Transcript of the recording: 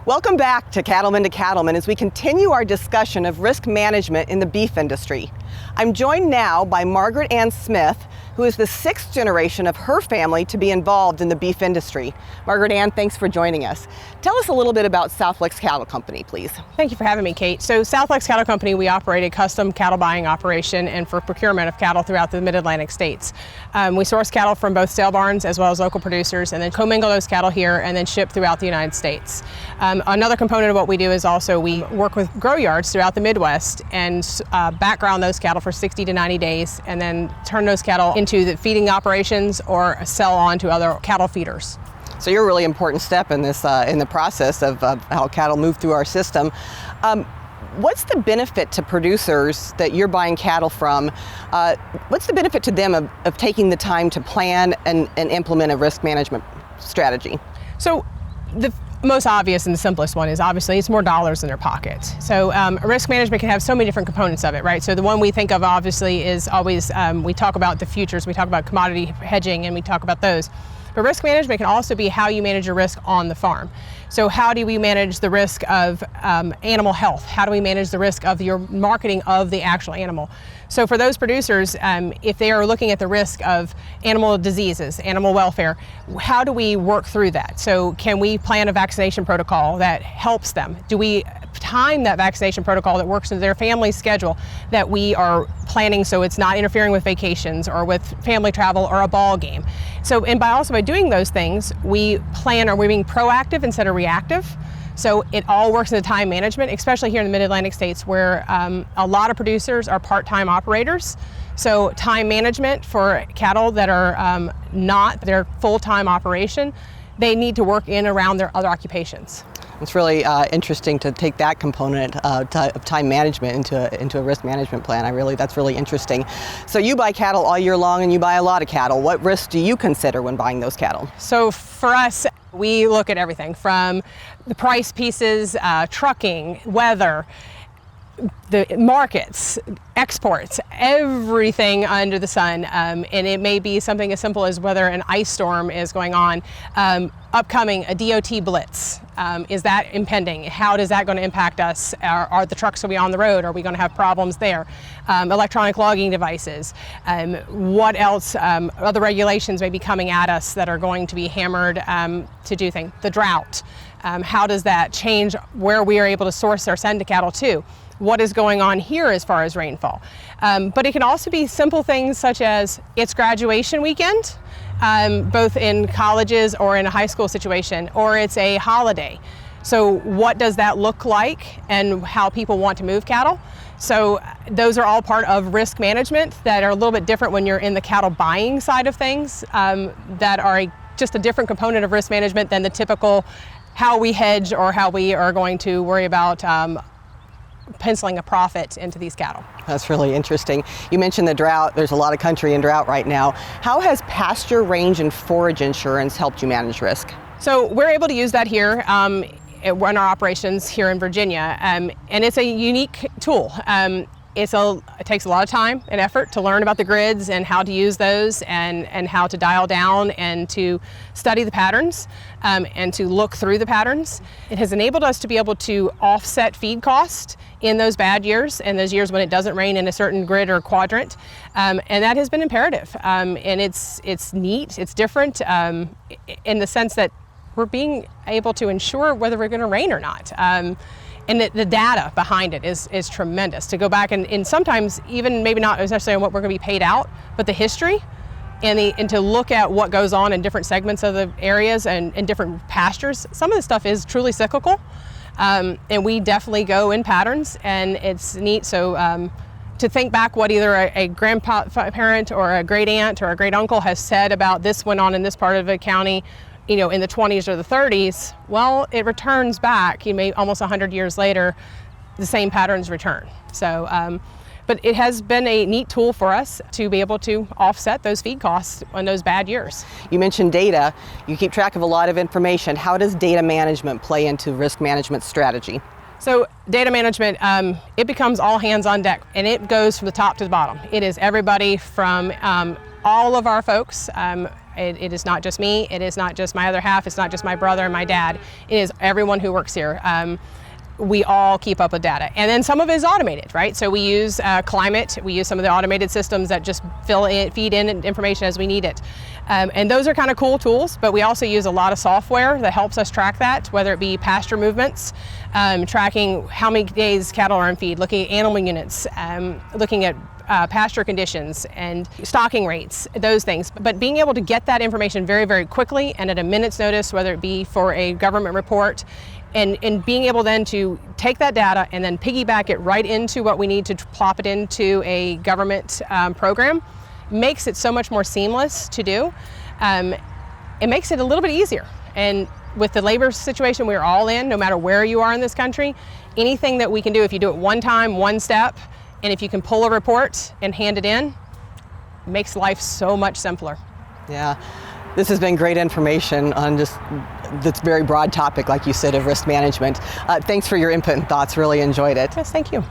Welcome back to Cattlemen as we continue our discussion of risk management in the beef industry. I'm joined now by Margaret Ann Smith, who is the sixth generation of her family to be involved in the beef industry. Margaret Ann, thanks for joining us. Tell us a little bit about Southlex Cattle Company, please. Thank you for having me, Kate. So Southlex Cattle Company, we operate a custom cattle buying operation and for procurement of cattle throughout the Mid-Atlantic states. We source cattle from both sale barns as well as local producers and then commingle those cattle here and then ship throughout the United States. Another component of what we do is also we work with grow yards throughout the Midwest and background those cattle for 60 to 90 days and then turn those cattle into the feeding operations or sell on to other cattle feeders. So you're a really important step in this in the process of how cattle move through our system. What's the benefit to producers that you're buying cattle from? What's the benefit to them of taking the time to plan and implement a risk management strategy? So the most obvious and the simplest one is obviously it's more dollars in their pocket. So risk management can have so many different components of it, right? So the one we think of obviously is always, we talk about the futures, we talk about commodity hedging, and we talk about those. But risk management can also be how you manage your risk on the farm. So how do we manage the risk of animal health? How do we manage the risk of your marketing of the actual animal? So for those producers, if they are looking at the risk of animal diseases, animal welfare, how do we work through that? So can we plan a vaccination protocol that helps them? Do we time that vaccination protocol that works into their family schedule that we are planning so it's not interfering with vacations or with family travel or a ball game? So, and by doing those things, we plan, or we're being proactive instead of reactive. So it all works in the time management, especially here in the Mid-Atlantic states where a lot of producers are part-time operators. So time management for cattle that are not their full-time operation, they need to work in around their other occupations. It's really interesting to take that component of time management into a risk management plan. That's really interesting. So you buy cattle all year long and you buy a lot of cattle. What risks do you consider when buying those cattle? So for us, we look at everything from the price pieces, trucking, weather, the markets, exports, everything under the sun. And it may be something as simple as whether an ice storm is going on, upcoming, a DOT blitz. Is that impending? How is that going to impact us? Are the trucks going to be on the road? Are we going to have problems there? Electronic logging devices. What else? Other regulations may be coming at us that are going to be hammered to do things. The drought. How does that change where we are able to source or send the cattle to? What is going on here as far as rainfall? But it can also be simple things such as it's graduation weekend, both in colleges or in a high school situation, or it's a holiday. So what does that look like and how people want to move cattle? So those are all part of risk management that are a little bit different when you're in the cattle buying side of things, that are just a different component of risk management than the typical how we hedge or how we are going to worry about penciling a profit into these cattle. That's really interesting. You mentioned the drought. There's a lot of country in drought right now. How has pasture, range, and forage insurance helped you manage risk? So we're able to use that here in our operations here in Virginia, and it's a unique tool. It takes a lot of time and effort to learn about the grids and how to use those and how to dial down and to study the patterns and to look through the patterns. It has enabled us to be able to offset feed cost in those bad years and those years when it doesn't rain in a certain grid or quadrant, and that has been imperative. And it's neat, it's different in the sense that we're being able to ensure whether we're going to rain or not. And the data behind it is tremendous. To go back and sometimes even maybe not necessarily on what we're going to be paid out, but the history and to look at what goes on in different segments of the areas and different pastures. Some of the stuff is truly cyclical, and we definitely go in patterns, and it's neat. So to think back what either a grandparent or a great aunt or a great uncle has said about this went on in this part of the county, in the 20s or the 30s, well, it returns back, almost 100 years later, the same patterns return. So, but it has been a neat tool for us to be able to offset those feed costs on those bad years. You mentioned data. You keep track of a lot of information. How does data management play into risk management strategy? So data management, it becomes all hands on deck, and it goes from the top to the bottom. It is everybody from all of our folks It is not just me, it is not just my other half, it's not just my brother and my dad, it is everyone who works here. We all keep up with data. And then some of it is automated, right? So we use climate, we use some of the automated systems that just feed in information as we need it. And those are kind of cool tools, but we also use a lot of software that helps us track that, whether it be pasture movements, tracking how many days cattle are on feed, looking at animal units, looking at pasture conditions and stocking rates, those things. But being able to get that information very, very quickly and at a minute's notice, whether it be for a government report, and being able then to take that data and then piggyback it right into what we need to plop it into a government program, makes it so much more seamless to do. It makes it a little bit easier. And with the labor situation we're all in, no matter where you are in this country, anything that we can do, if you do it one time, one step, and if you can pull a report and hand it in, makes life so much simpler. Yeah, this has been great information on just this very broad topic, like you said, of risk management. Thanks for your input and thoughts, really enjoyed it. Yes, thank you.